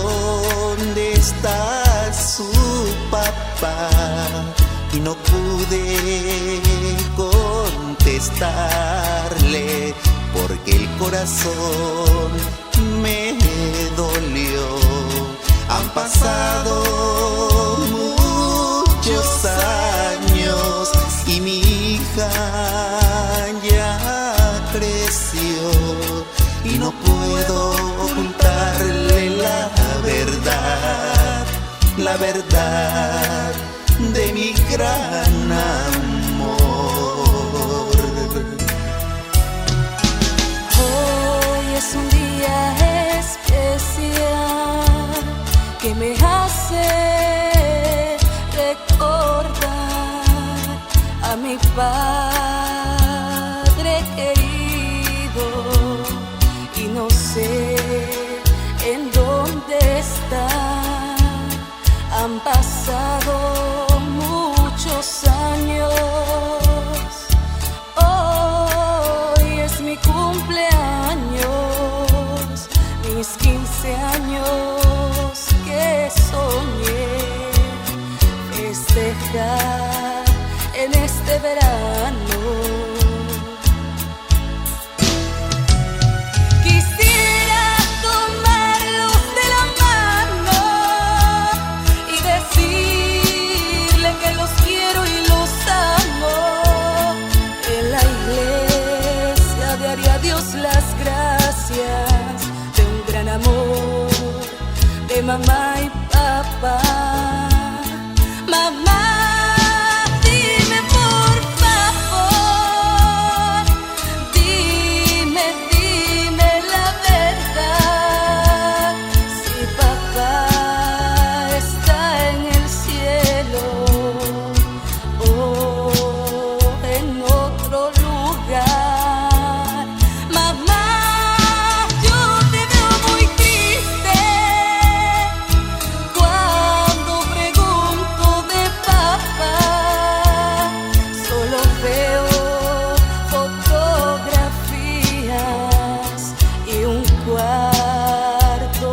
dónde está su papá y no pude contestarle porque el corazón me dolió. Han pasado muchos años y mi hija ya creció y no puedo ocultarle la verdad de mi gran amor. Hoy es un día especial que me hace recordar a mi padre querido y no sé en dónde está. Han pasado muchos años. Hoy es mi cumpleaños, mis 15 años que soñé festejar en este verano. Las gracias de un gran amor de mamá y papá. Mamá, dime por favor, dime la verdad, si papá está en el cielo o en otro lugar.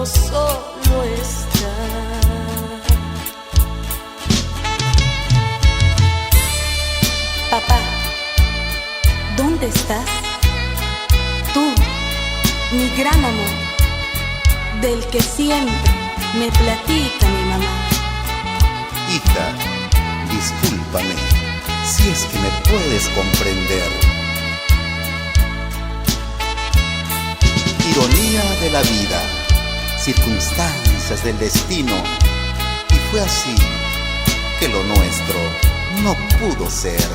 Solo está. Papá, ¿dónde estás? Tú, mi gran amor, del que siempre me platica mi mamá. Hija, discúlpame, si es que me puedes comprender. Ironía de la vida, circunstancias del destino, y fue así que lo nuestro no pudo ser.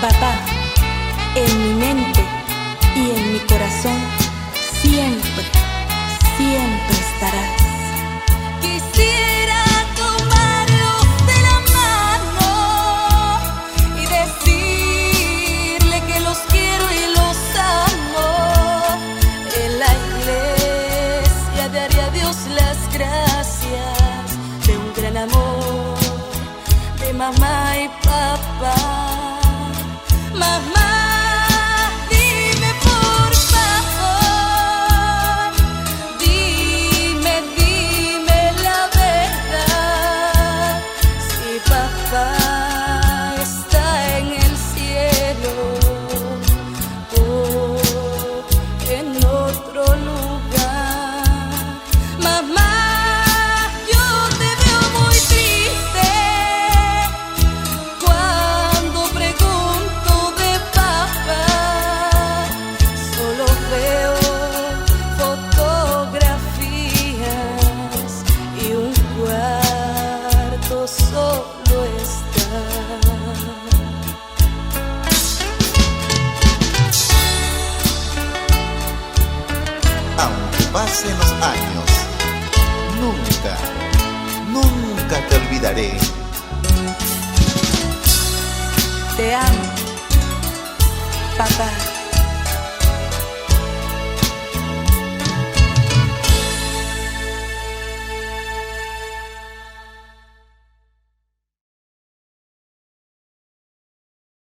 Papá, en mi mente y en mi corazón siempre, siempre estarás. Quisiera tomarlos de la mano y decirle que los quiero y los amo. En la iglesia daré a Dios las gracias de un gran amor de mamá y papá. Mamá, dime por favor, dime la verdad, si papá está en el cielo o en otro lugar. Mamá, yo te veo muy triste cuando pregunto de papá. Solo veo fotografías y un cuarto solo está. Aunque pasen los años, nunca te olvidaré. Te amo, papá.